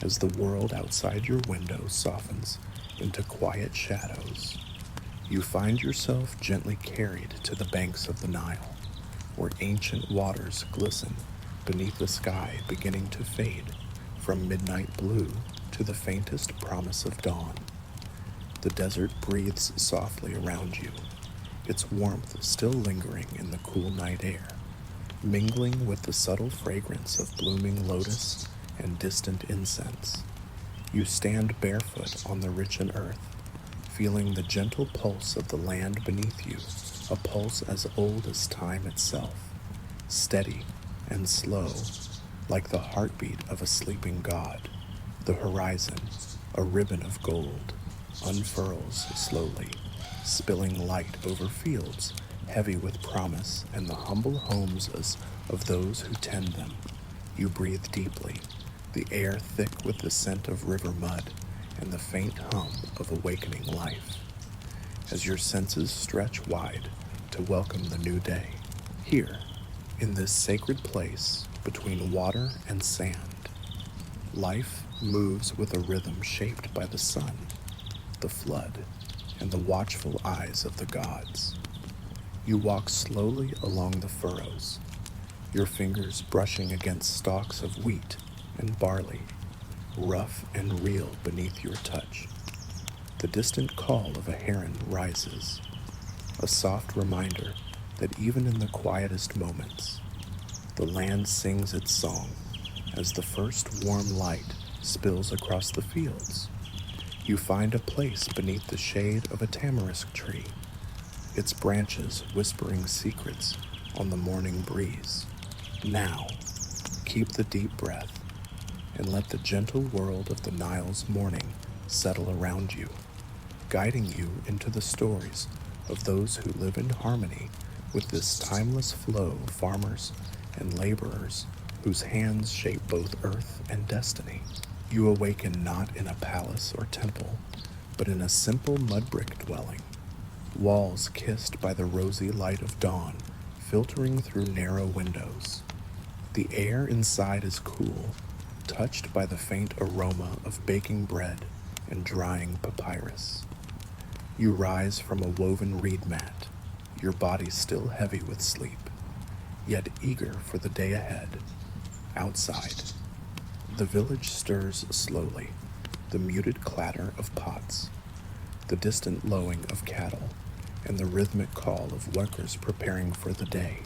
as the world outside your window softens into quiet shadows. You find yourself gently carried to the banks of the Nile, where ancient waters glisten beneath the sky beginning to fade from midnight blue to the faintest promise of dawn. The desert breathes softly around you, its warmth still lingering in the cool night air, mingling with the subtle fragrance of blooming lotus and distant incense. You stand barefoot on the richen earth, feeling the gentle pulse of the land beneath you, a pulse as old as time itself, steady and slow, like the heartbeat of a sleeping god. The horizon, a ribbon of gold, unfurls slowly, spilling light over fields heavy with promise and the humble homes of those who tend them. You breathe deeply, the air thick with the scent of river mud and the faint hum of awakening life. As your senses stretch wide to welcome the new day, here, in this sacred place between water and sand, life moves with a rhythm shaped by the sun, the flood, and the watchful eyes of the gods. You walk slowly along the furrows, your fingers brushing against stalks of wheat and barley, rough and real beneath your touch. The distant call of a heron rises, a soft reminder that even in the quietest moments, the land sings its song as the first warm light spills across the fields. You find a place beneath the shade of a tamarisk tree, its branches whispering secrets on the morning breeze. Now, keep the deep breath and let the gentle world of the Nile's morning settle around you, guiding you into the stories of those who live in harmony with this timeless flow of farmers and laborers whose hands shape both earth and destiny. You awaken not in a palace or temple, but in a simple mud brick dwelling, walls kissed by the rosy light of dawn filtering through narrow windows. The air inside is cool, touched by the faint aroma of baking bread and drying papyrus. You rise from a woven reed mat, your body still heavy with sleep, yet eager for the day ahead. Outside, the village stirs slowly, the muted clatter of pots, the distant lowing of cattle, and the rhythmic call of workers preparing for the day.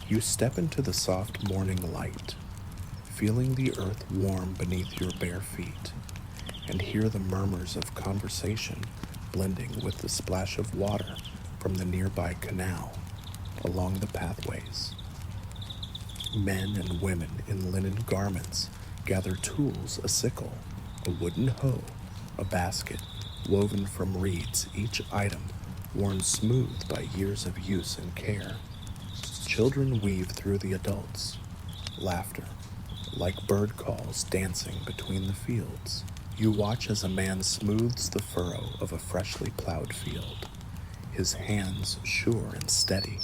You step into the soft morning light, feeling the earth warm beneath your bare feet, and hear the murmurs of conversation blending with the splash of water from the nearby canal along the pathways. Men and women in linen garments gather tools, a sickle, a wooden hoe, a basket woven from reeds, each item worn smooth by years of use and care. Children weave through the adults, laughter, like bird calls dancing between the fields. You watch as a man smooths the furrow of a freshly plowed field, his hands sure and steady,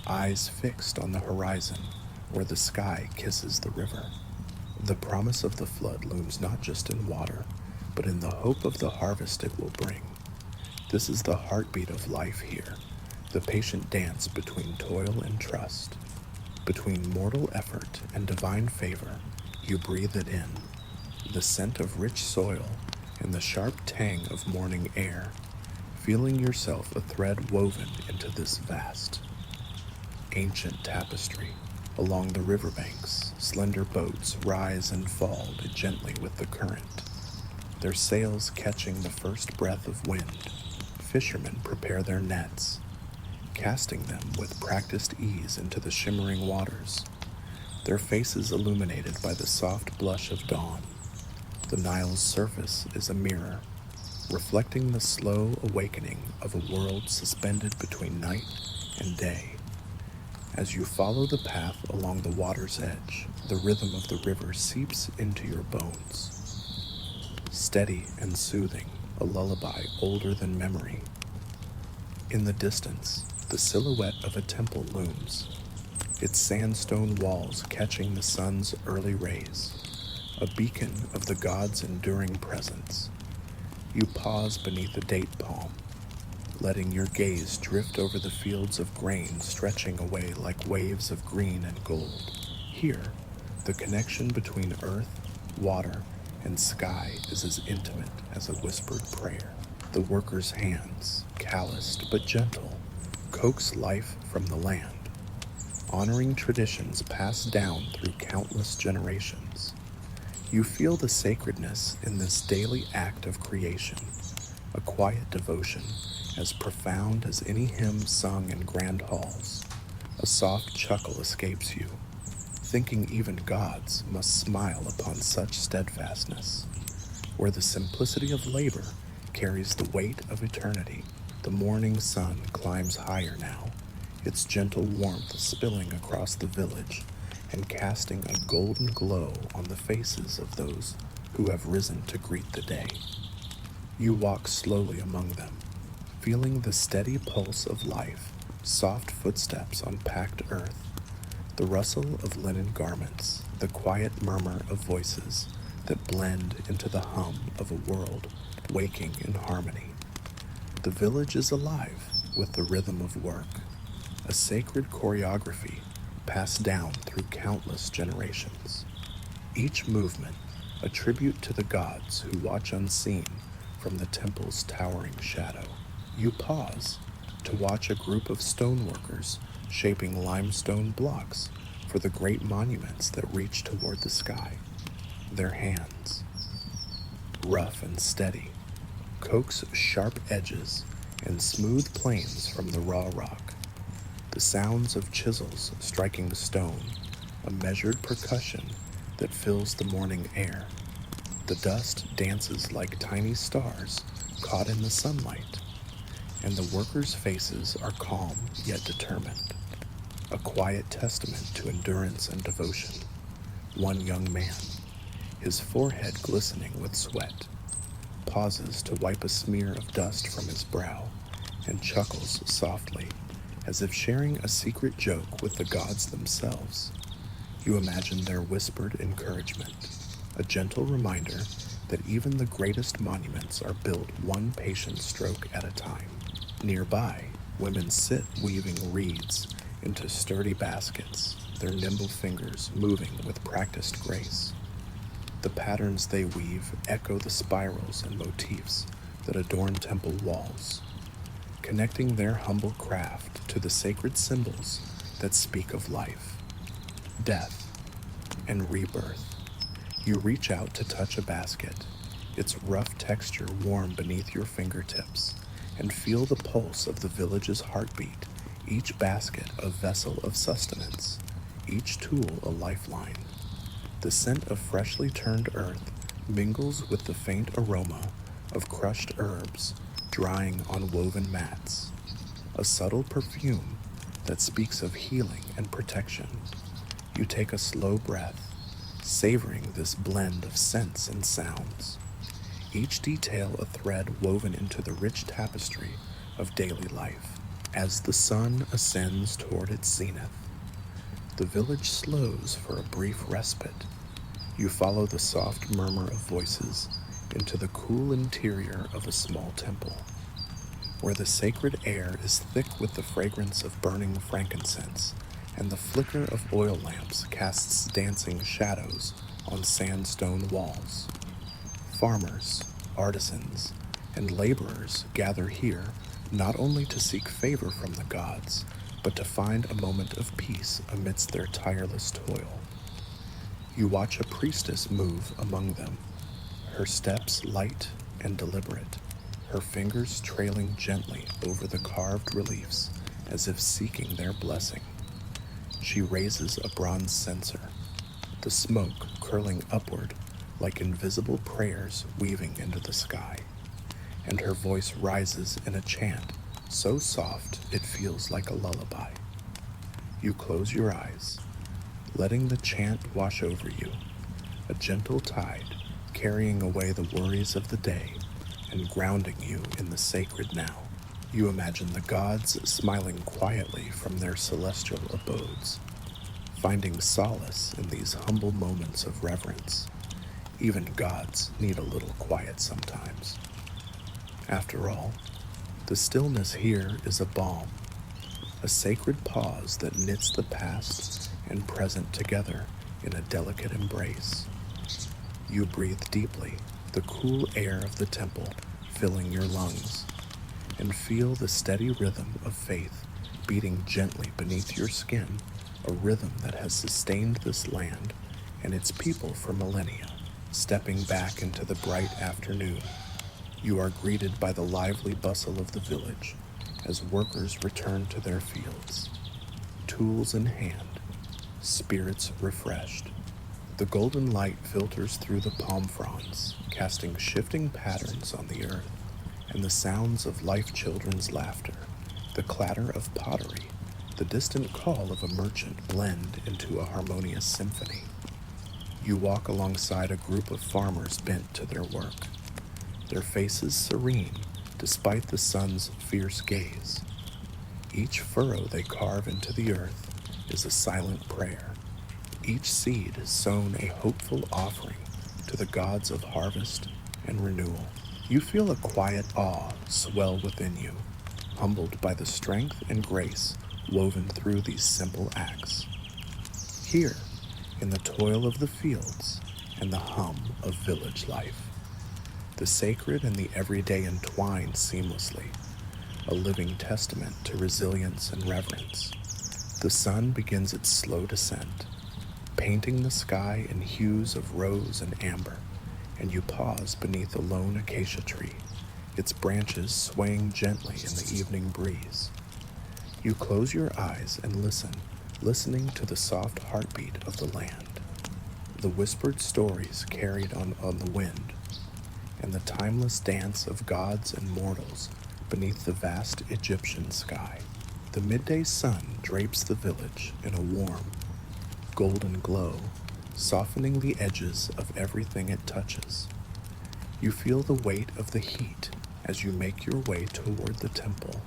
eyes fixed on the horizon where the sky kisses the river. The promise of the flood looms not just in water, but in the hope of the harvest it will bring. This is the heartbeat of life here, the patient dance between toil and trust. Between mortal effort and divine favor, you breathe it in, the scent of rich soil and the sharp tang of morning air, feeling yourself a thread woven into this vast, ancient tapestry. Along the riverbanks, slender boats rise and fall gently with the current, their sails catching the first breath of wind. Fishermen prepare their nets, casting them with practiced ease into the shimmering waters, their faces illuminated by the soft blush of dawn. The Nile's surface is a mirror, reflecting the slow awakening of a world suspended between night and day. As you follow the path along the water's edge, the rhythm of the river seeps into your bones. Steady and soothing, a lullaby older than memory. In the distance, the silhouette of a temple looms, its sandstone walls catching the sun's early rays. a beacon of the gods' enduring presence. You pause beneath a date palm, letting your gaze drift over the fields of grain stretching away like waves of green and gold. Here, the connection between earth, water, and sky is as intimate as a whispered prayer. The worker's hands, calloused but gentle, coax life from the land, honoring traditions passed down through countless generations. You feel the sacredness in this daily act of creation, a quiet devotion as profound as any hymn sung in grand halls. A soft chuckle escapes you, thinking even gods must smile upon such steadfastness. Where the simplicity of labor carries the weight of eternity, the morning sun climbs higher now, its gentle warmth spilling across the village and casting a golden glow on the faces of those who have risen to greet the day. You walk slowly among them, feeling the steady pulse of life, soft footsteps on packed earth, the rustle of linen garments, the quiet murmur of voices that blend into the hum of a world waking in harmony. The village is alive with the rhythm of work, a sacred choreography passed down through countless generations. Each movement a tribute to the gods who watch unseen from the temple's towering shadow. You pause to watch a group of stoneworkers shaping limestone blocks for the great monuments that reach toward the sky. Their hands, rough and steady, coax sharp edges and smooth planes from the raw rock. The sounds of chisels striking stone, a measured percussion that fills the morning air. The dust dances like tiny stars caught in the sunlight, and the workers' faces are calm yet determined, a quiet testament to endurance and devotion. One young man, his forehead glistening with sweat, pauses to wipe a smear of dust from his brow and chuckles softly, as if sharing a secret joke with the gods themselves. You imagine their whispered encouragement, a gentle reminder that even the greatest monuments are built one patient stroke at a time. Nearby, women sit weaving reeds into sturdy baskets, their nimble fingers moving with practiced grace. The patterns they weave echo the spirals and motifs that adorn temple walls, connecting their humble craft to the sacred symbols that speak of life, death, and rebirth. You reach out to touch a basket, its rough texture warm beneath your fingertips, and feel the pulse of the village's heartbeat, each basket a vessel of sustenance, each tool a lifeline. The scent of freshly turned earth mingles with the faint aroma of crushed herbs drying on woven mats, a subtle perfume that speaks of healing and protection. You take a slow breath, savoring this blend of scents and sounds, each detail a thread woven into the rich tapestry of daily life. As the sun ascends toward its zenith, the village slows for a brief respite. You follow the soft murmur of voices into the cool interior of a small temple, where the sacred air is thick with the fragrance of burning frankincense, and the flicker of oil lamps casts dancing shadows on sandstone walls. Farmers, artisans, and laborers gather here not only to seek favor from the gods, but to find a moment of peace amidst their tireless toil. You watch a priestess move among them, her steps light and deliberate, her fingers trailing gently over the carved reliefs as if seeking their blessing. She raises a bronze censer, the smoke curling upward like invisible prayers weaving into the sky, and her voice rises in a chant so soft it feels like a lullaby. You close your eyes, letting the chant wash over you, a gentle tide carrying away the worries of the day and grounding you in the sacred now. You imagine the gods smiling quietly from their celestial abodes, finding solace in these humble moments of reverence. Even gods need a little quiet sometimes. After all, the stillness here is a balm, a sacred pause that knits the past and present together in a delicate embrace. You breathe deeply, the cool air of the temple filling your lungs, and feel the steady rhythm of faith beating gently beneath your skin, a rhythm that has sustained this land and its people for millennia. Stepping back into the bright afternoon, you are greeted by the lively bustle of the village as workers return to their fields, tools in hand, spirits refreshed. The golden light filters through the palm fronds, casting shifting patterns on the earth, and the sounds of life children's laughter, the clatter of pottery, the distant call of a merchant blend into a harmonious symphony. You walk alongside a group of farmers bent to their work, their faces serene despite the sun's fierce gaze. Each furrow they carve into the earth is a silent prayer. Each seed is sown a hopeful offering to the gods of harvest and renewal. You feel a quiet awe swell within you, humbled by the strength and grace woven through these simple acts. Here, in the toil of the fields and the hum of village life, the sacred and the everyday entwine seamlessly, a living testament to resilience and reverence. The sun begins its slow descent, painting the sky in hues of rose and amber, and you pause beneath a lone acacia tree, its branches swaying gently in the evening breeze. You close your eyes and listen, listening to the soft heartbeat of the land, the whispered stories carried on the wind, and the timeless dance of gods and mortals beneath the vast Egyptian sky. The midday sun drapes the village in a warm, golden glow, softening the edges of everything it touches. You feel the weight of the heat as you make your way toward the temple,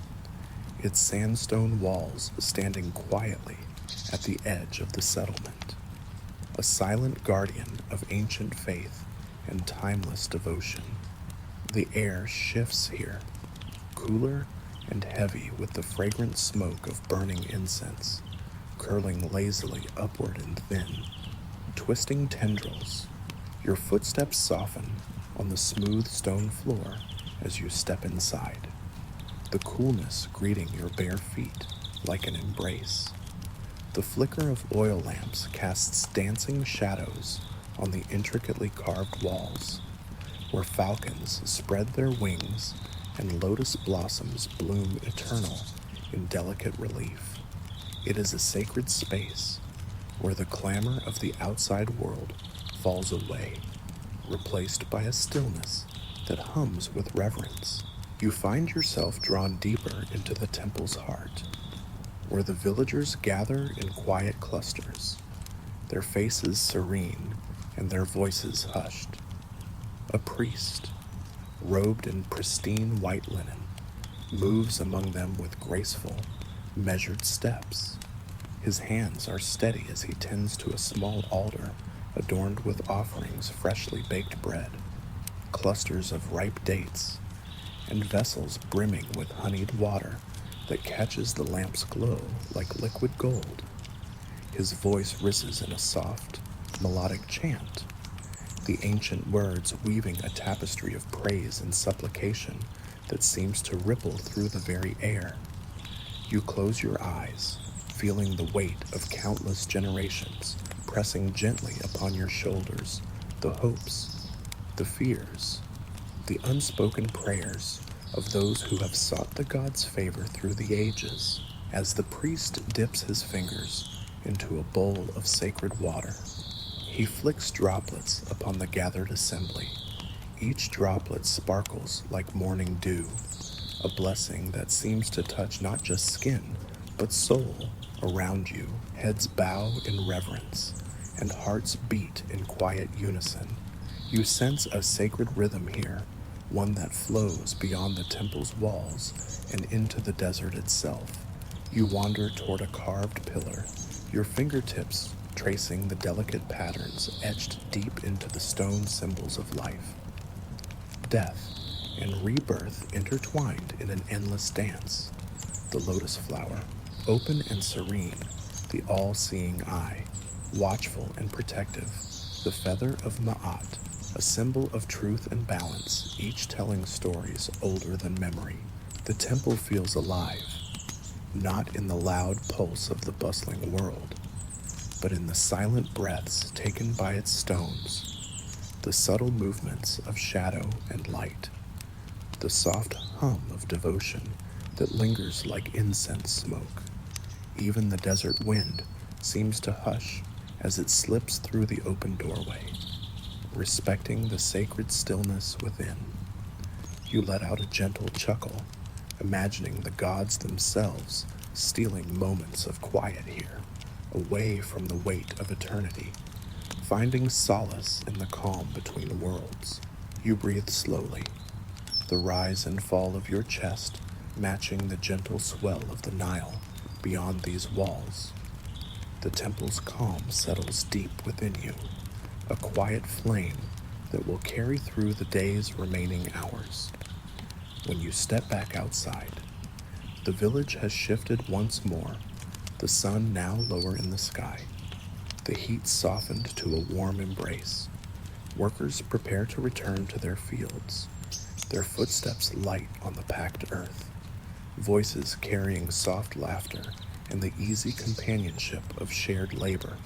its sandstone walls standing quietly at the edge of the settlement, a silent guardian of ancient faith and timeless devotion. The air shifts here, cooler and heavy with the fragrant smoke of burning incense, curling lazily upward and thin, twisting tendrils. Your footsteps soften on the smooth stone floor as you step inside, the coolness greeting your bare feet like an embrace. The flicker of oil lamps casts dancing shadows on the intricately carved walls, where falcons spread their wings and lotus blossoms bloom eternal in delicate relief. It is a sacred space where the clamor of the outside world falls away, replaced by a stillness that hums with reverence. You find yourself drawn deeper into the temple's heart, where the villagers gather in quiet clusters, their faces serene and their voices hushed. A priest, robed in pristine white linen, moves among them with graceful, measured steps. His hands are steady as he tends to a small altar adorned with offerings freshly baked bread, clusters of ripe dates, and vessels brimming with honeyed water that catches the lamp's glow like liquid gold. His voice rises in a soft, melodic chant, the ancient words weaving a tapestry of praise and supplication that seems to ripple through the very air. You close your eyes, feeling the weight of countless generations pressing gently upon your shoulders, the hopes, the fears, the unspoken prayers of those who have sought the gods' favor through the ages. As the priest dips his fingers into a bowl of sacred water, he flicks droplets upon the gathered assembly. Each droplet sparkles like morning dew, a blessing that seems to touch not just skin, but soul around you. Heads bow in reverence, and hearts beat in quiet unison. You sense a sacred rhythm here, one that flows beyond the temple's walls and into the desert itself. You wander toward a carved pillar, your fingertips tracing the delicate patterns etched deep into the stone symbols of life. Death and rebirth intertwined in an endless dance. The lotus flower, open and serene, the all-seeing eye, watchful and protective, the feather of Ma'at, a symbol of truth and balance, each telling stories older than memory. The temple feels alive, not in the loud pulse of the bustling world, but in the silent breaths taken by its stones, the subtle movements of shadow and light, the soft hum of devotion that lingers like incense smoke. Even the desert wind seems to hush as it slips through the open doorway, respecting the sacred stillness within. You let out a gentle chuckle, imagining the gods themselves stealing moments of quiet here, away from the weight of eternity, finding solace in the calm between worlds. You breathe slowly, the rise and fall of your chest matching the gentle swell of the Nile beyond these walls. The temple's calm settles deep within you, a quiet flame that will carry through the day's remaining hours. When you step back outside, the village has shifted once more, the sun now lower in the sky, the heat softened to a warm embrace. Workers prepare to return to their fields, their footsteps light on the packed earth, voices carrying soft laughter and the easy companionship of shared labor.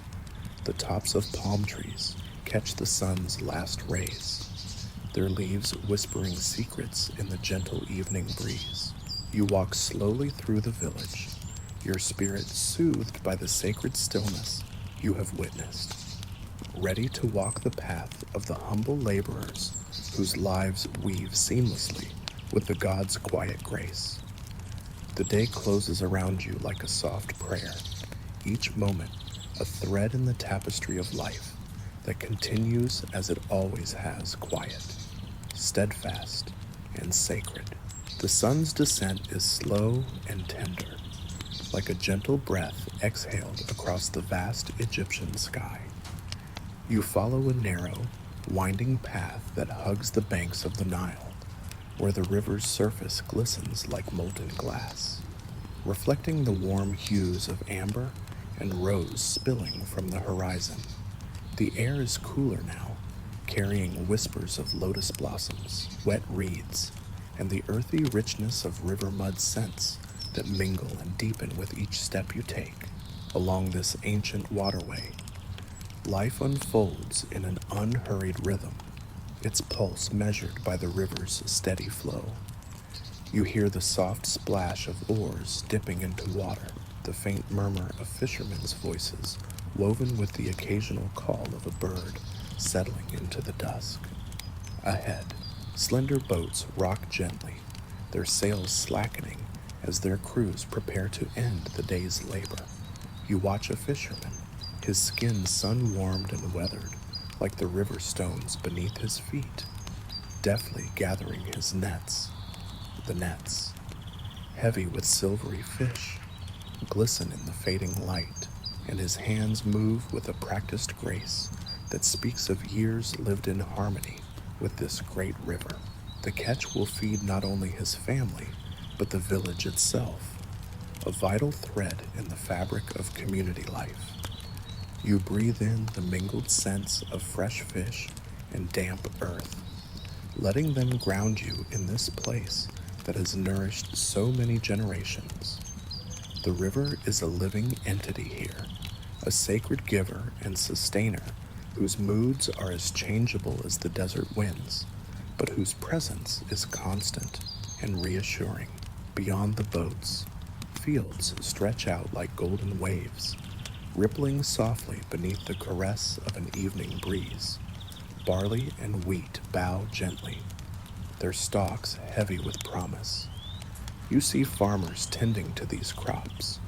The tops of palm trees catch the sun's last rays, their leaves whispering secrets in the gentle evening breeze. You walk slowly through the village, your spirit soothed by the sacred stillness you have witnessed, ready to walk the path of the humble laborers whose lives weave seamlessly with the God's quiet grace. The day closes around you like a soft prayer, each moment a thread in the tapestry of life that continues as it always has, quiet, steadfast, and sacred. The sun's descent is slow and tender, like a gentle breath exhaled across the vast Egyptian sky. You follow a narrow, winding path that hugs the banks of the Nile, where the river's surface glistens like molten glass, reflecting the warm hues of amber and rose spilling from the horizon. The air is cooler now, carrying whispers of lotus blossoms, wet reeds, and the earthy richness of river mud scents that mingle and deepen with each step you take along this ancient waterway. Life unfolds in an unhurried rhythm, its pulse measured by the river's steady flow. You hear the soft splash of oars dipping into water, the faint murmur of fishermen's voices woven with the occasional call of a bird settling into the dusk. Ahead, slender boats rock gently, their sails slackening as their crews prepare to end the day's labor. You watch a fisherman, his skin sun-warmed and weathered, like the river stones beneath his feet, deftly gathering his nets. The nets, heavy with silvery fish, glisten in the fading light, and his hands move with a practiced grace that speaks of years lived in harmony with this great river. The catch will feed not only his family, but the village itself, a vital thread in the fabric of community life. You breathe in the mingled scents of fresh fish and damp earth, letting them ground you in this place that has nourished so many generations. The river is a living entity here, a sacred giver and sustainer whose moods are as changeable as the desert winds, but whose presence is constant and reassuring. Beyond the boats, fields stretch out like golden waves, rippling softly beneath the caress of an evening breeze. Barley and wheat bow gently, their stalks heavy with promise. You see farmers tending to these crops,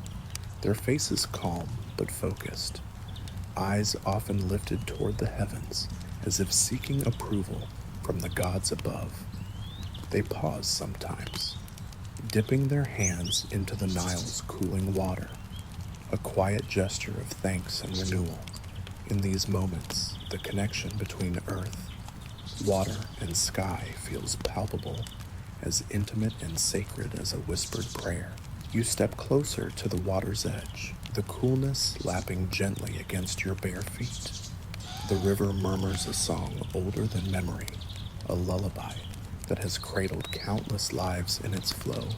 their faces calm but focused, eyes often lifted toward the heavens as if seeking approval from the gods above. They pause sometimes, dipping their hands into the Nile's cooling water, a quiet gesture of thanks and renewal. In these moments, the connection between earth, water, and sky feels palpable, as intimate and sacred as a whispered prayer. You step closer to the water's edge, the coolness lapping gently against your bare feet. The river murmurs a song older than memory, a lullaby that has cradled countless lives in its flow.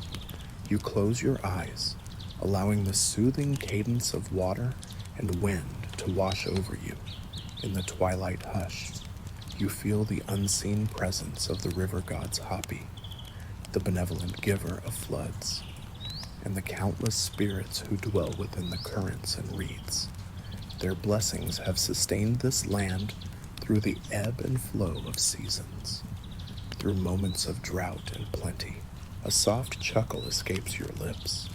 You close your eyes, allowing the soothing cadence of water and wind to wash over you. In the twilight hush, you feel the unseen presence of the river god's Hapi, the benevolent giver of floods, and the countless spirits who dwell within the currents and reeds. Their blessings have sustained this land through the ebb and flow of seasons. Through moments of drought and plenty, a soft chuckle escapes your lips,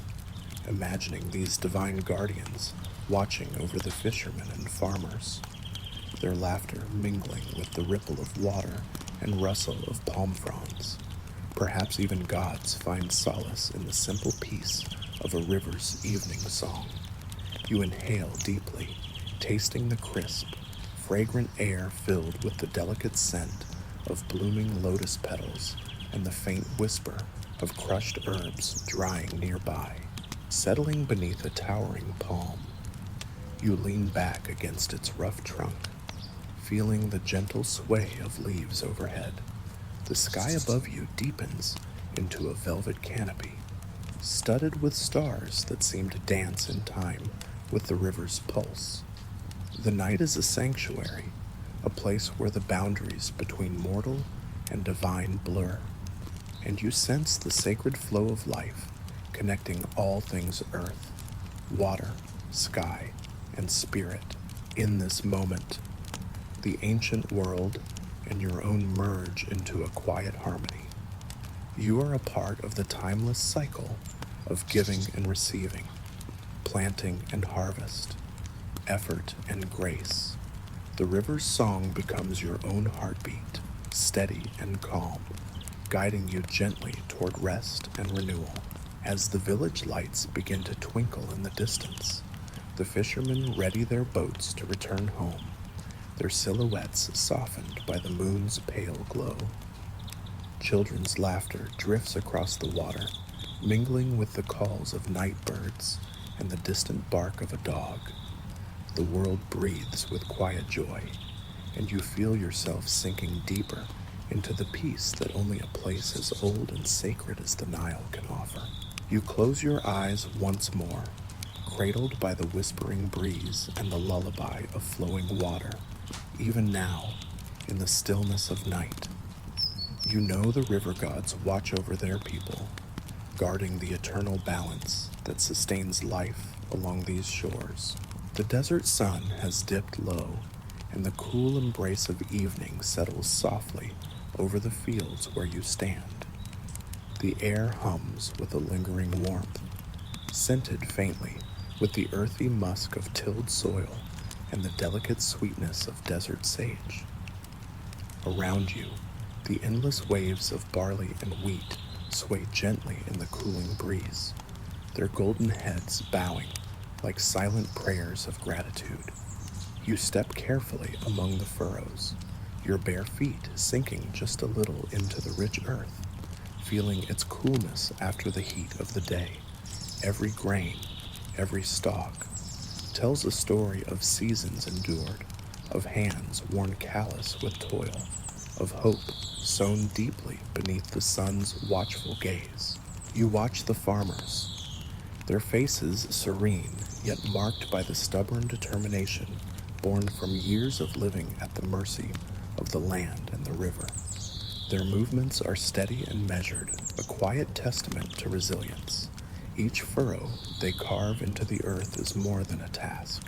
imagining these divine guardians watching over the fishermen and farmers, their laughter mingling with the ripple of water and rustle of palm fronds. Perhaps even gods find solace in the simple peace of a river's evening song. You inhale deeply, tasting the crisp, fragrant air filled with the delicate scent of blooming lotus petals and the faint whisper of crushed herbs drying nearby. Settling beneath a towering palm, you lean back against its rough trunk, feeling the gentle sway of leaves overhead. The sky above you deepens into a velvet canopy, studded with stars that seem to dance in time with the river's pulse. The night is a sanctuary, a place where the boundaries between mortal and divine blur, and you sense the sacred flow of life connecting all things earth, water, sky, and spirit. In this moment, the ancient world and your own merge into a quiet harmony. You are a part of the timeless cycle of giving and receiving, planting and harvest, effort and grace. The river's song becomes your own heartbeat, steady and calm, guiding you gently toward rest and renewal. As the village lights begin to twinkle in the distance, the fishermen ready their boats to return home, their silhouettes softened by the moon's pale glow. Children's laughter drifts across the water, mingling with the calls of night birds and the distant bark of a dog. The world breathes with quiet joy, and you feel yourself sinking deeper into the peace that only a place as old and sacred as the Nile can offer. You close your eyes once more, cradled by the whispering breeze and the lullaby of flowing water. Even now, in the stillness of night, you know the river gods watch over their people, guarding the eternal balance that sustains life along these shores. The desert sun has dipped low, and the cool embrace of evening settles softly over the fields where you stand. The air hums with a lingering warmth, scented faintly with the earthy musk of tilled soil and the delicate sweetness of desert sage. Around you, the endless waves of barley and wheat sway gently in the cooling breeze, their golden heads bowing like silent prayers of gratitude. You step carefully among the furrows, your bare feet sinking just a little into the rich earth, feeling its coolness after the heat of the day. Every grain, every stalk, tells a story of seasons endured, of hands worn callous with toil, of hope sown deeply beneath the sun's watchful gaze. You watch the farmers, their faces serene, yet marked by the stubborn determination born from years of living at the mercy of the land and the river. Their movements are steady and measured, a quiet testament to resilience. Each furrow they carve into the earth is more than a task.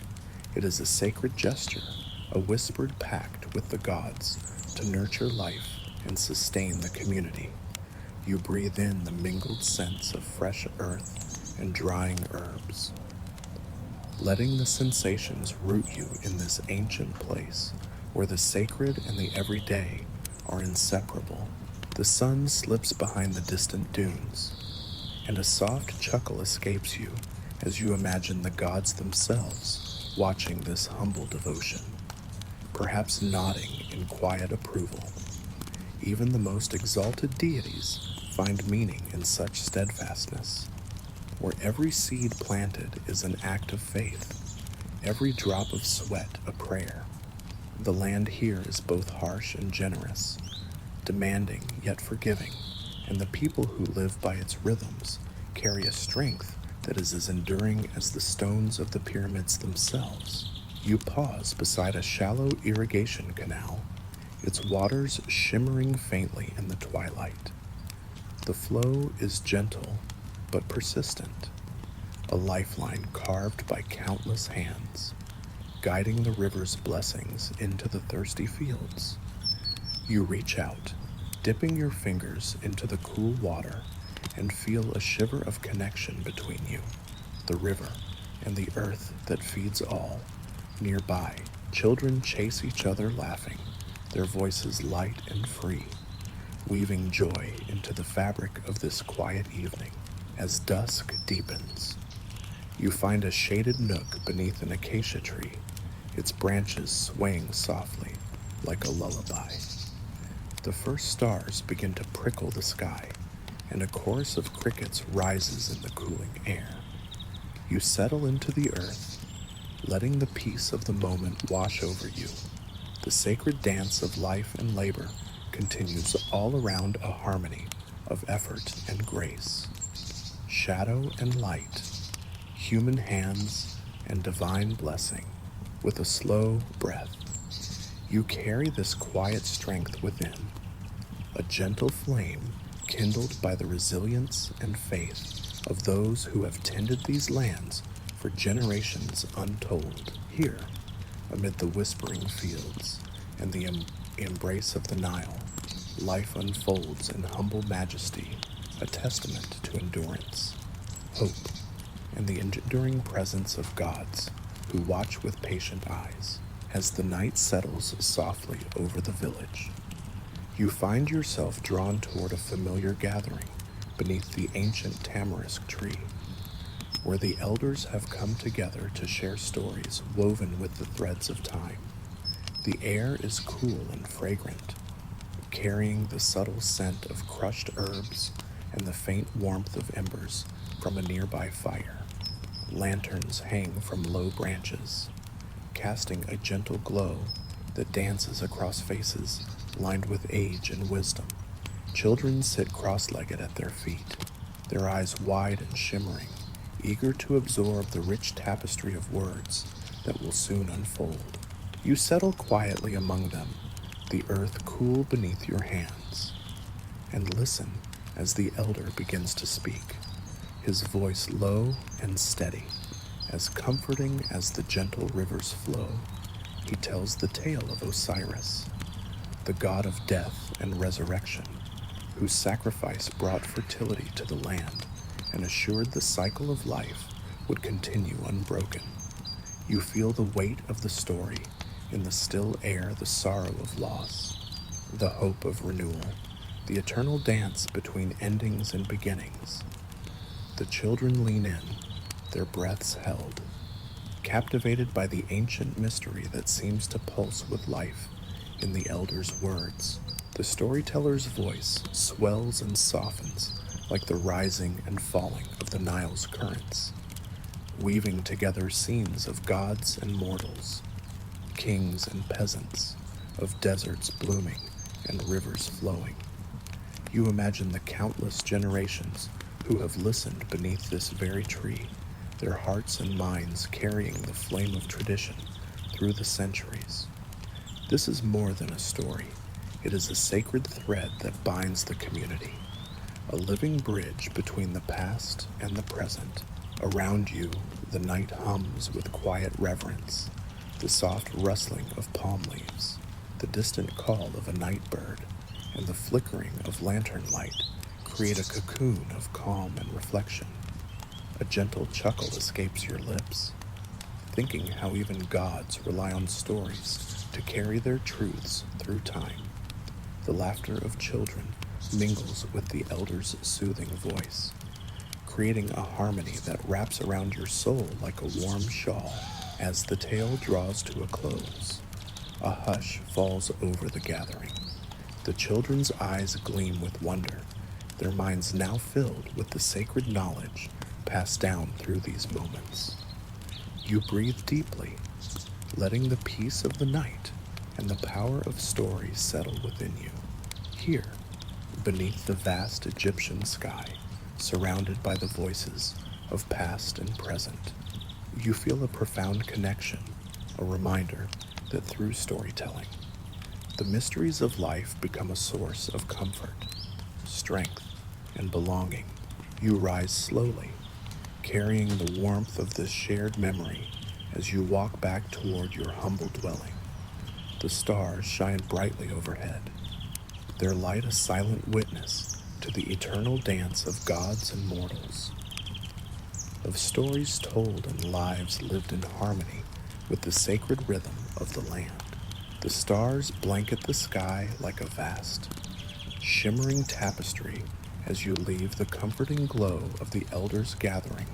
It is a sacred gesture, a whispered pact with the gods to nurture life and sustain the community. You breathe in the mingled scents of fresh earth and drying herbs, letting the sensations root you in this ancient place where the sacred and the everyday are inseparable. The sun slips behind the distant dunes, and a soft chuckle escapes you as you imagine the gods themselves watching this humble devotion, perhaps nodding in quiet approval. Even the most exalted deities find meaning in such steadfastness, where every seed planted is an act of faith, every drop of sweat a prayer. The land here is both harsh and generous, demanding yet forgiving, and the people who live by its rhythms carry a strength that is as enduring as the stones of the pyramids themselves. You pause beside a shallow irrigation canal, its waters shimmering faintly in the twilight. The flow is gentle but persistent, a lifeline carved by countless hands, guiding the river's blessings into the thirsty fields. You reach out, dipping your fingers into the cool water, and feel a shiver of connection between you, the river, and the earth that feeds all. Nearby, children chase each other laughing, their voices light and free, weaving joy into the fabric of this quiet evening. As dusk deepens, you find a shaded nook beneath an acacia tree, its branches swaying softly like a lullaby. The first stars begin to prickle the sky, and a chorus of crickets rises in the cooling air. You settle into the earth, letting the peace of the moment wash over you. The sacred dance of life and labor continues all around, a harmony of effort and grace, shadow and light, human hands and divine blessing. With a slow breath, you carry this quiet strength within, a gentle flame kindled by the resilience and faith of those who have tended these lands for generations untold. Here, amid the whispering fields and the embrace of the Nile, life unfolds in humble majesty, a testament to endurance, hope, and the enduring presence of gods who watch with patient eyes. As the night settles softly over the village, you find yourself drawn toward a familiar gathering beneath the ancient tamarisk tree, where the elders have come together to share stories woven with the threads of time. The air is cool and fragrant, carrying the subtle scent of crushed herbs and the faint warmth of embers from a nearby fire. Lanterns hang from low branches, casting a gentle glow that dances across faces lined with age and wisdom. Children sit cross-legged at their feet, their eyes wide and shimmering, eager to absorb the rich tapestry of words that will soon unfold. You settle quietly among them, the earth cool beneath your hands, and listen as the elder begins to speak, his voice low and steady, as comforting as the gentle river's flow. He tells the tale of Osiris, the god of death and resurrection, whose sacrifice brought fertility to the land and assured the cycle of life would continue unbroken. You feel the weight of the story in the still air, the sorrow of loss, the hope of renewal, the eternal dance between endings and beginnings. The children lean in, their breaths held, captivated by the ancient mystery that seems to pulse with life in the elder's words. The storyteller's voice swells and softens like the rising and falling of the Nile's currents, weaving together scenes of gods and mortals, kings and peasants, of deserts blooming and rivers flowing. You imagine the countless generations who have listened beneath this very tree, their hearts and minds carrying the flame of tradition through the centuries. This is more than a story. It is a sacred thread that binds the community, a living bridge between the past and the present. Around you, the night hums with quiet reverence, the soft rustling of palm leaves, the distant call of a night bird, and the flickering of lantern light create a cocoon of calm and reflection. A gentle chuckle escapes your lips, thinking how even gods rely on stories to carry their truths through time. The laughter of children mingles with the elder's soothing voice, creating a harmony that wraps around your soul like a warm shawl. As the tale draws to a close, a hush falls over the gathering. The children's eyes gleam with wonder, their minds now filled with the sacred knowledge passed down through these moments. You breathe deeply, letting the peace of the night and the power of stories settle within you. Here, beneath the vast Egyptian sky, surrounded by the voices of past and present, you feel a profound connection, a reminder that through storytelling, the mysteries of life become a source of comfort, strength, and belonging. You rise slowly, carrying the warmth of this shared memory as you walk back toward your humble dwelling. The stars shine brightly overhead, their light a silent witness to the eternal dance of gods and mortals, of stories told and lives lived in harmony with the sacred rhythm of the land. The stars blanket the sky like a vast, shimmering tapestry as you leave the comforting glow of the elders' gathering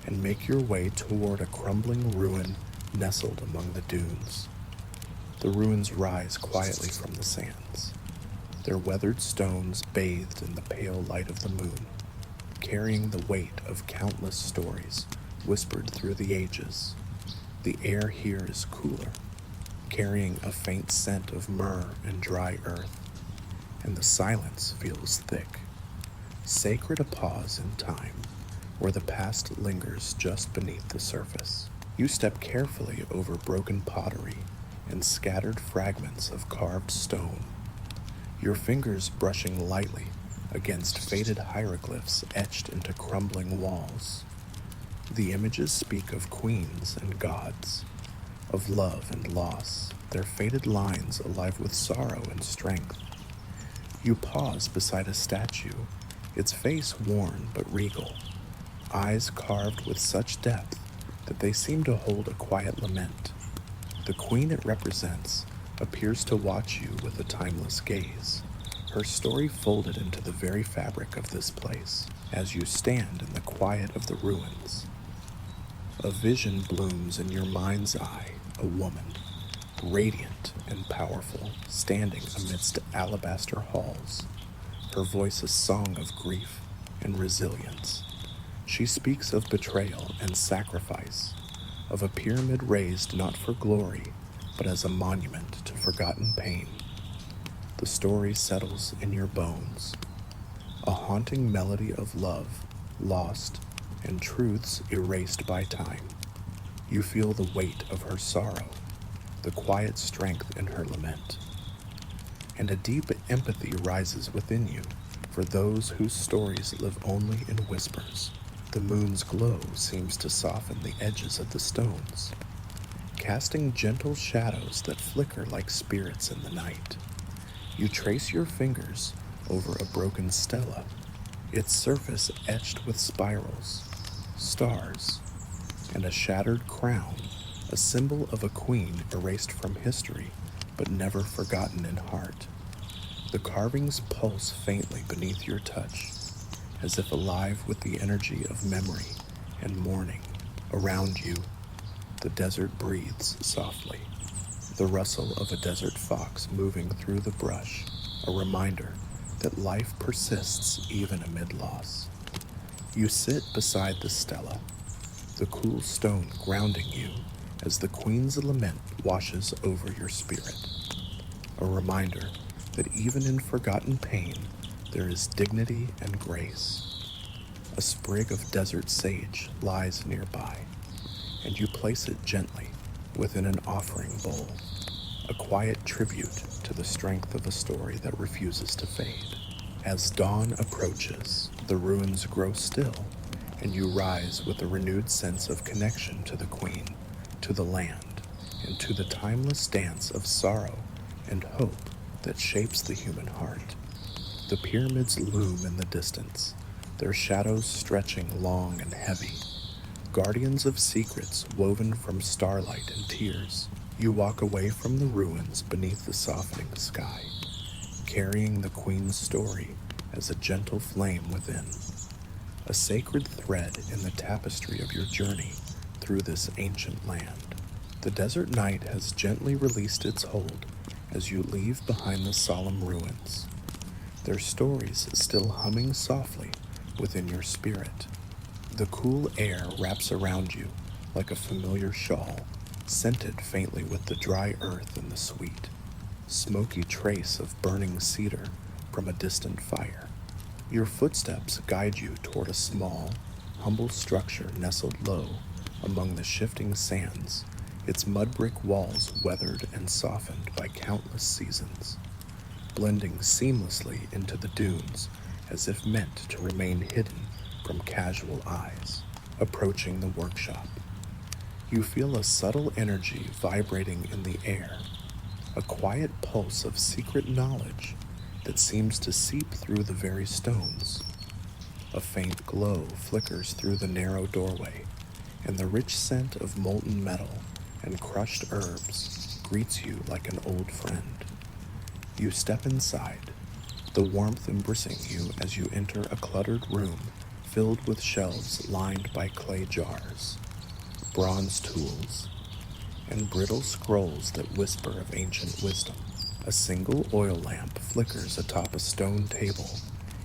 and make your way toward a crumbling ruin nestled among the dunes. The ruins rise quietly from the sands, their weathered stones bathed in the pale light of the moon, carrying the weight of countless stories whispered through the ages. The air here is cooler, carrying a faint scent of myrrh and dry earth, and the silence feels thick, sacred a pause in time where the past lingers just beneath the surface. You step carefully over broken pottery and scattered fragments of carved stone, your fingers brushing lightly against faded hieroglyphs etched into crumbling walls. The images speak of queens and gods, of love and loss, their faded lines alive with sorrow and strength. You pause beside a statue, its face worn but regal, eyes carved with such depth that they seem to hold a quiet lament. The queen it represents appears to watch you with a timeless gaze, her story folded into the very fabric of this place. As you stand in the quiet of the ruins, a vision blooms in your mind's eye, a woman, radiant and powerful, standing amidst alabaster halls, her voice a song of grief and resilience. She speaks of betrayal and sacrifice, of a pyramid raised not for glory, but as a monument to forgotten pain. The story settles in your bones, a haunting melody of love, lost, and truths erased by time. You feel the weight of her sorrow, the quiet strength in her lament, and a deep empathy rises within you for those whose stories live only in whispers. The moon's glow seems to soften the edges of the stones, casting gentle shadows that flicker like spirits in the night. You trace your fingers over a broken stela, its surface etched with spirals, stars, and a shattered crown, a symbol of a queen erased from history but never forgotten in heart. The carvings pulse faintly beneath your touch, as if alive with the energy of memory and mourning. Around you, the desert breathes softly, the rustle of a desert fox moving through the brush, a reminder that life persists even amid loss. You sit beside the stela, the cool stone grounding you as the queen's lament washes over your spirit, a reminder that even in forgotten pain, there is dignity and grace. A sprig of desert sage lies nearby, and you place it gently within an offering bowl, a quiet tribute to the strength of a story that refuses to fade. As dawn approaches, the ruins grow still, and you rise with a renewed sense of connection to the queen, to the land, and to the timeless dance of sorrow and hope that shapes the human heart. The pyramids loom in the distance, their shadows stretching long and heavy, guardians of secrets woven from starlight and tears. You walk away from the ruins beneath the softening sky, carrying the queen's story as a gentle flame within, a sacred thread in the tapestry of your journey through this ancient land. The desert night has gently released its hold as you leave behind the solemn ruins, their stories still humming softly within your spirit. The cool air wraps around you like a familiar shawl, scented faintly with the dry earth and the sweet, smoky trace of burning cedar from a distant fire. Your footsteps guide you toward a small, humble structure nestled low among the shifting sands, its mud brick walls weathered and softened by countless seasons, blending seamlessly into the dunes as if meant to remain hidden from casual eyes. Approaching the workshop, you feel a subtle energy vibrating in the air, a quiet pulse of secret knowledge that seems to seep through the very stones. A faint glow flickers through the narrow doorway, and the rich scent of molten metal and crushed herbs greets you like an old friend. You step inside, the warmth embracing you as you enter a cluttered room filled with shelves lined by clay jars, bronze tools, and brittle scrolls that whisper of ancient wisdom. A single oil lamp flickers atop a stone table,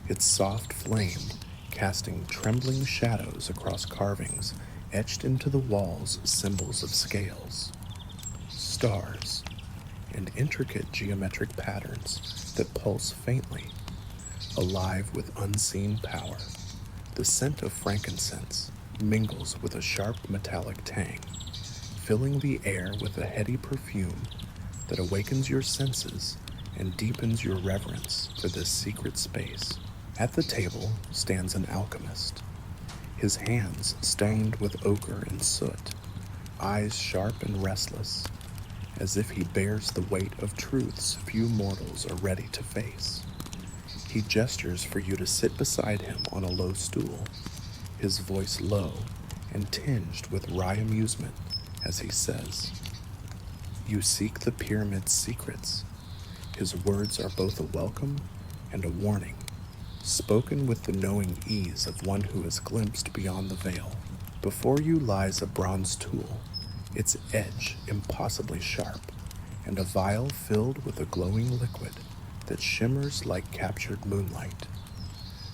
its soft flame casting trembling shadows across carvings etched into the walls, symbols of scales, stars, and intricate geometric patterns that pulse faintly, alive with unseen power. The scent of frankincense mingles with a sharp metallic tang, filling the air with a heady perfume that awakens your senses and deepens your reverence for this secret space. At the table stands an alchemist, his hands stained with ochre and soot, eyes sharp and restless, as if he bears the weight of truths few mortals are ready to face. He gestures for you to sit beside him on a low stool, his voice low and tinged with wry amusement as he says, "You seek the pyramid's secrets." His words are both a welcome and a warning, spoken with the knowing ease of one who has glimpsed beyond the veil. Before you lies a bronze tool, its edge impossibly sharp, and a vial filled with a glowing liquid that shimmers like captured moonlight.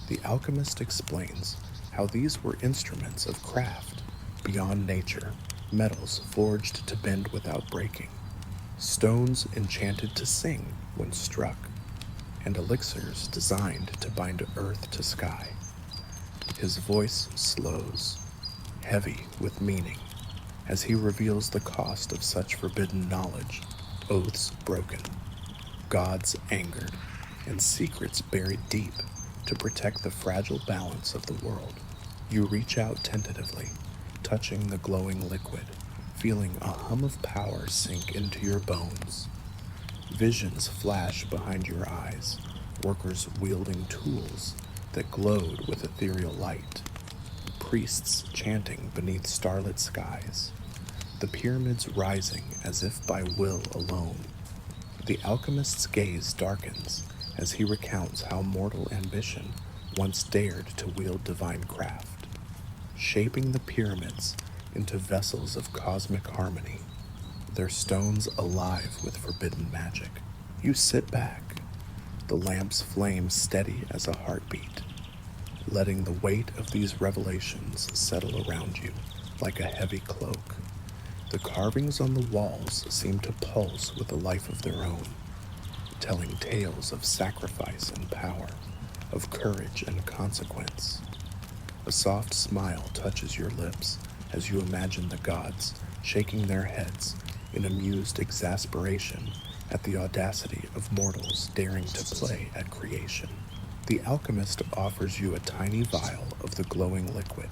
The alchemist explains how these were instruments of craft beyond nature, metals forged to bend without breaking, stones enchanted to sing when struck, and elixirs designed to bind earth to sky. His voice slows, heavy with meaning, as he reveals the cost of such forbidden knowledge, oaths broken, gods angered, and secrets buried deep to protect the fragile balance of the world. You reach out tentatively, touching the glowing liquid, feeling a hum of power sink into your bones. Visions flash behind your eyes, workers wielding tools that glowed with ethereal light, priests chanting beneath starlit skies, the pyramids rising as if by will alone. The alchemist's gaze darkens as he recounts how mortal ambition once dared to wield divine craft, shaping the pyramids into vessels of cosmic harmony, their stones alive with forbidden magic. You sit back, the lamp's flame steady as a heartbeat, letting the weight of these revelations settle around you like a heavy cloak. The carvings on the walls seem to pulse with a life of their own, telling tales of sacrifice and power, of courage and consequence. A soft smile touches your lips as you imagine the gods shaking their heads in amused exasperation at the audacity of mortals daring to play at creation. The alchemist offers you a tiny vial of the glowing liquid,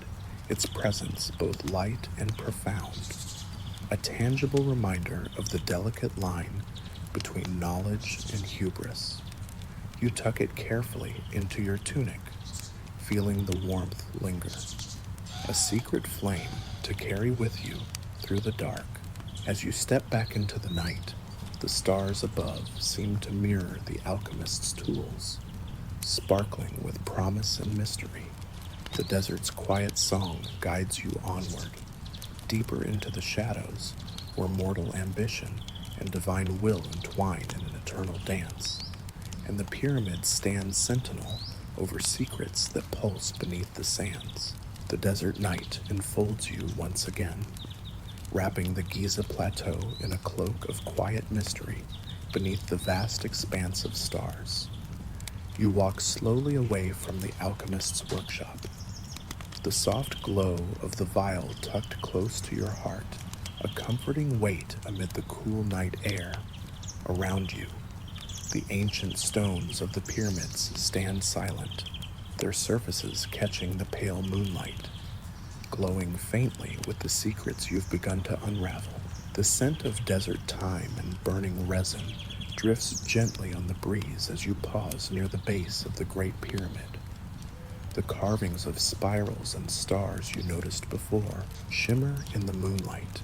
its presence both light and profound, a tangible reminder of the delicate line between knowledge and hubris. You tuck it carefully into your tunic, feeling the warmth linger, a secret flame to carry with you through the dark. As you step back into the night, the stars above seem to mirror the alchemist's tools, sparkling with promise and mystery. The desert's quiet song guides you onward, deeper into the shadows, where mortal ambition and divine will entwine in an eternal dance, and the pyramids stand sentinel over secrets that pulse beneath the sands. The desert night enfolds you once again, wrapping the Giza Plateau in a cloak of quiet mystery beneath the vast expanse of stars. You walk slowly away from the alchemist's workshop, the soft glow of the vial tucked close to your heart, a comforting weight amid the cool night air. Around you, the ancient stones of the pyramids stand silent, their surfaces catching the pale moonlight, glowing faintly with the secrets you've begun to unravel. The scent of desert thyme and burning resin drifts gently on the breeze as you pause near the base of the Great Pyramid. The carvings of spirals and stars you noticed before shimmer in the moonlight,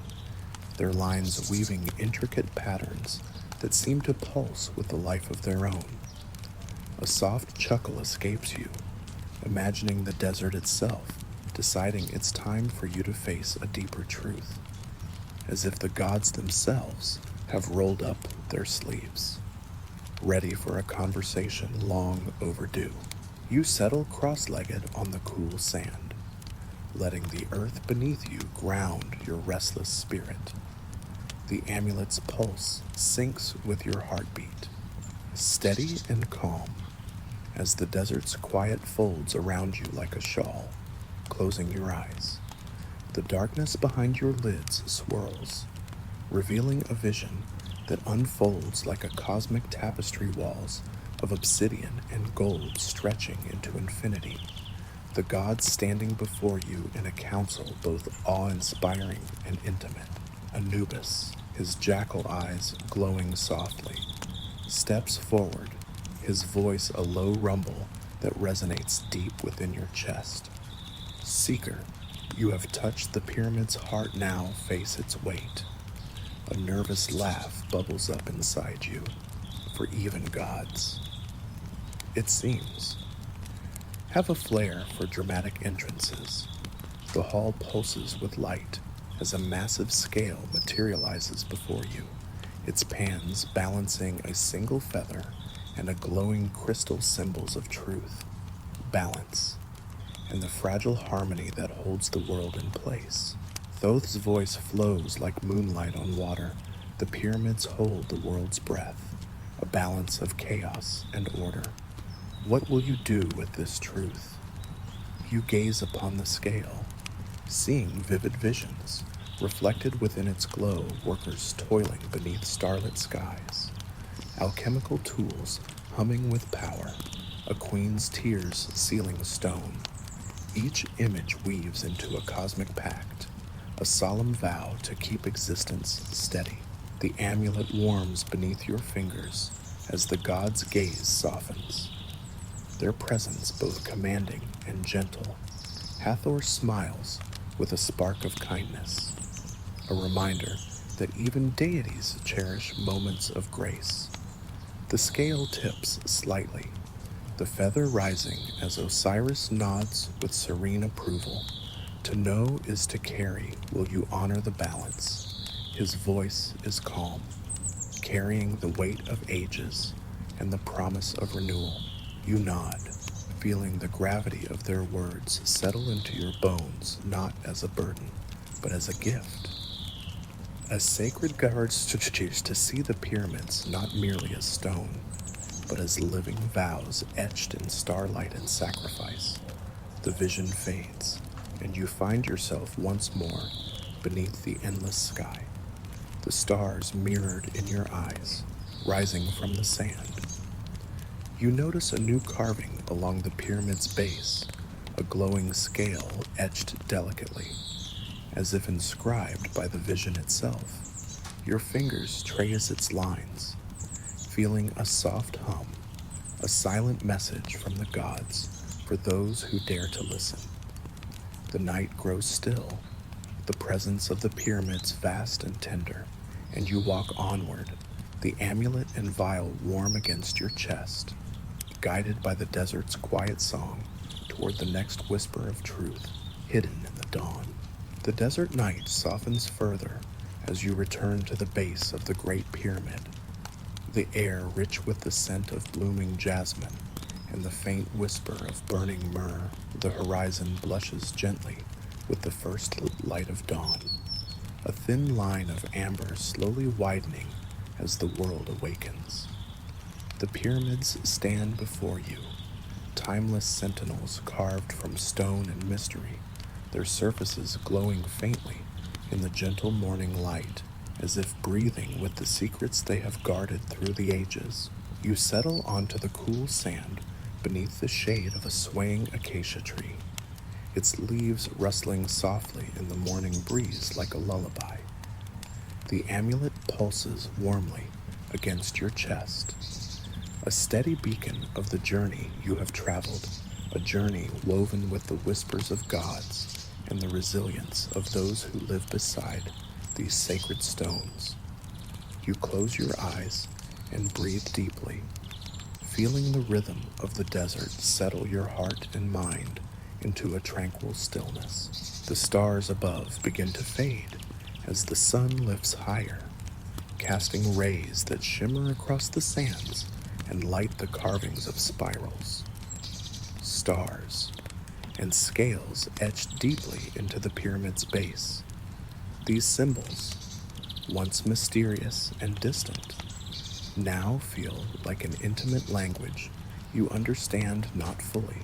their lines weaving intricate patterns that seem to pulse with the life of their own. A soft chuckle escapes you, imagining the desert itself deciding it's time for you to face a deeper truth, as if the gods themselves have rolled up their sleeves, ready for a conversation long overdue. You settle cross-legged on the cool sand, letting the earth beneath you ground your restless spirit. The amulet's pulse syncs with your heartbeat, steady and calm, as the desert's quiet folds around you like a shawl, closing your eyes. The darkness behind your lids swirls, revealing a vision that unfolds like a cosmic tapestry, walls of obsidian and gold stretching into infinity. The gods standing before you in a council both awe-inspiring and intimate. Anubis, his jackal eyes glowing softly, steps forward, his voice a low rumble that resonates deep within your chest. Seeker, you have touched the pyramid's heart, now face its weight. A nervous laugh bubbles up inside you, for even gods, it seems, have a flair for dramatic entrances. The hall pulses with light as a massive scale materializes before you, its pans balancing a single feather and a glowing crystal symbols of truth, balance, and the fragile harmony that holds the world in place. Thoth's voice flows like moonlight on water. The pyramids hold the world's breath, a balance of chaos and order. What will you do with this truth? You gaze upon the scale, seeing vivid visions, reflected within its glow, workers toiling beneath starlit skies, alchemical tools humming with power, a queen's tears sealing stone. Each image weaves into a cosmic pact, a solemn vow to keep existence steady. The amulet warms beneath your fingers as the gods' gaze softens, their presence both commanding and gentle. Hathor smiles with a spark of kindness, a reminder that even deities cherish moments of grace. The scale tips slightly, the feather rising as Osiris nods with serene approval. To know is to carry. Will you honor the balance? His voice is calm, carrying the weight of ages and the promise of renewal. You nod, feeling the gravity of their words settle into your bones, not as a burden, but as a gift. As sacred guards to choose to see the pyramids not merely as stone, but as living vows etched in starlight and sacrifice. The vision fades, and you find yourself once more beneath the endless sky, the stars mirrored in your eyes, rising from the sand. You notice a new carving along the pyramid's base, a glowing scale etched delicately, as if inscribed by the vision itself. Your fingers trace its lines, feeling a soft hum, a silent message from the gods for those who dare to listen. The night grows still, the presence of the pyramids vast and tender, and you walk onward, the amulet and vial warm against your chest. guided by the desert's quiet song toward the next whisper of truth hidden in the dawn. The desert night softens further as you return to the base of the Great Pyramid, the air rich with the scent of blooming jasmine and the faint whisper of burning myrrh. The horizon blushes gently with the first light of dawn, a thin line of amber slowly widening as the world awakens. The pyramids stand before you, timeless sentinels carved from stone and mystery, their surfaces glowing faintly in the gentle morning light, as if breathing with the secrets they have guarded through the ages. You settle onto the cool sand beneath the shade of a swaying acacia tree, its leaves rustling softly in the morning breeze like a lullaby. The amulet pulses warmly against your chest, a steady beacon of the journey you have traveled, a journey woven with the whispers of gods and the resilience of those who live beside these sacred stones. You close your eyes and breathe deeply, feeling the rhythm of the desert settle your heart and mind into a tranquil stillness. The stars above begin to fade as the sun lifts higher, casting rays that shimmer across the sands and light the carvings of spirals, stars, and scales etched deeply into the pyramid's base. These symbols, once mysterious and distant, now feel like an intimate language you understand not fully,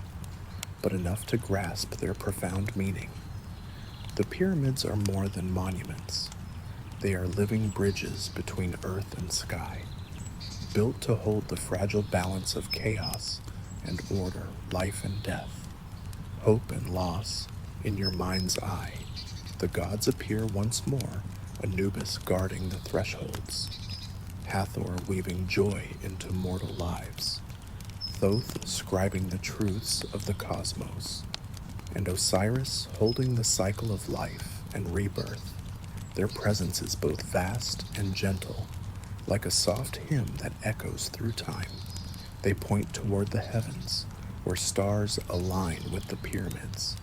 but enough to grasp their profound meaning. The pyramids are more than monuments. They are living bridges between earth and sky, built to hold the fragile balance of chaos and order, life and death, hope and loss in your mind's eye. The gods appear once more, Anubis guarding the thresholds, Hathor weaving joy into mortal lives, Thoth scribing the truths of the cosmos, and Osiris holding the cycle of life and rebirth. Their presence is both vast and gentle, like a soft hymn that echoes through time. They point toward the heavens, where stars align with the pyramids,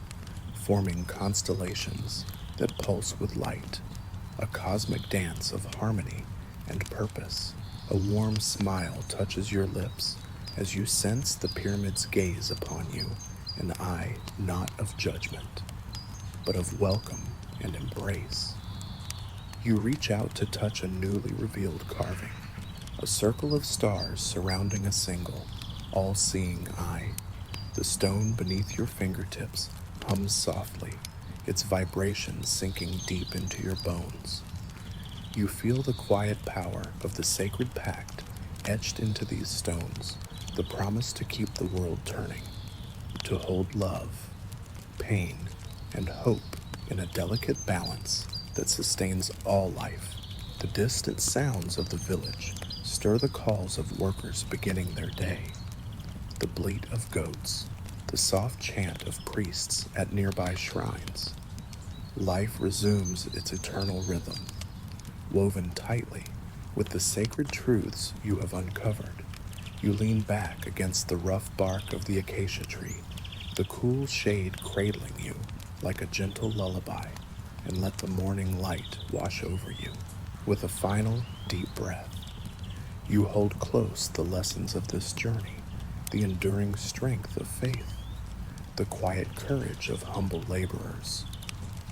forming constellations that pulse with light, a cosmic dance of harmony and purpose. A warm smile touches your lips as you sense the pyramid's gaze upon you, an eye not of judgment, but of welcome and embrace. You reach out to touch a newly revealed carving, a circle of stars surrounding a single, all-seeing eye. The stone beneath your fingertips hums softly, its vibrations sinking deep into your bones. You feel the quiet power of the sacred pact etched into these stones, the promise to keep the world turning, to hold love, pain, and hope in a delicate balance that sustains all life. The distant sounds of the village stir the calls of workers beginning their day, the bleat of goats, the soft chant of priests at nearby shrines. Life resumes its eternal rhythm, woven tightly with the sacred truths you have uncovered. You lean back against the rough bark of the acacia tree, the cool shade cradling you like a gentle lullaby, and let the morning light wash over you. With a final deep breath, you hold close the lessons of this journey, the enduring strength of faith, the quiet courage of humble laborers,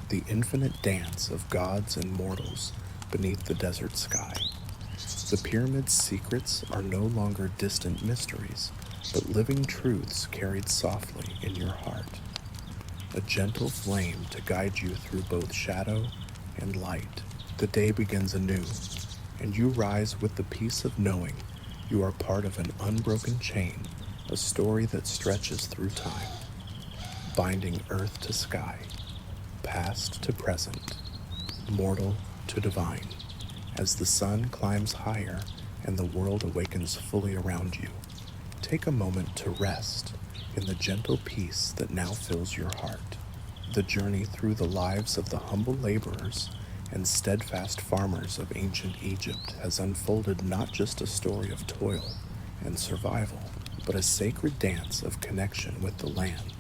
the infinite dance of gods and mortals beneath the desert sky. The pyramid's secrets are no longer distant mysteries, but living truths carried softly in your heart, a gentle flame to guide you through both shadow and light. The day begins anew, and you rise with the peace of knowing you are part of an unbroken chain, a story that stretches through time, binding earth to sky, past to present, mortal to divine. As the sun climbs higher and the world awakens fully around you, take a moment to rest in the gentle peace that now fills your heart. The journey through the lives of the humble laborers and steadfast farmers of ancient Egypt has unfolded not just a story of toil and survival, but a sacred dance of connection with the land,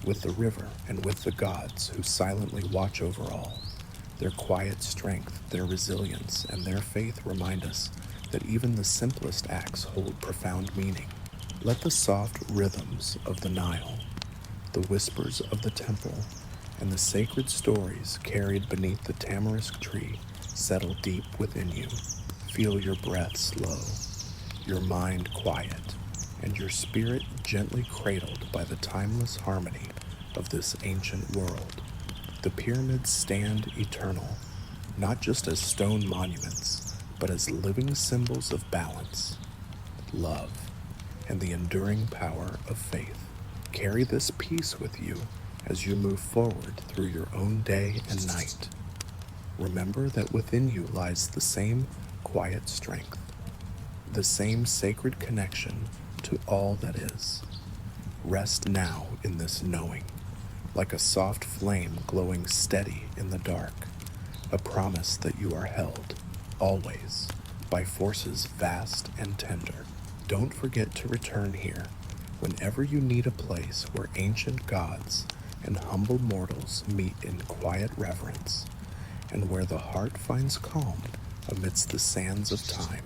with the river, and with the gods who silently watch over all. Their quiet strength, their resilience, and their faith remind us that even the simplest acts hold profound meaning. Let the soft rhythms of the Nile, the whispers of the temple, and the sacred stories carried beneath the tamarisk tree settle deep within you. Feel your breath slow, your mind quiet, and your spirit gently cradled by the timeless harmony of this ancient world. The pyramids stand eternal, not just as stone monuments, but as living symbols of balance, love, and the enduring power of faith. Carry this peace with you as you move forward through your own day and night. Remember that within you lies the same quiet strength, the same sacred connection to all that is. Rest now in this knowing, like a soft flame glowing steady in the dark, a promise that you are held, always, by forces vast and tender. Don't forget to return here whenever you need a place where ancient gods and humble mortals meet in quiet reverence, and where the heart finds calm amidst the sands of time.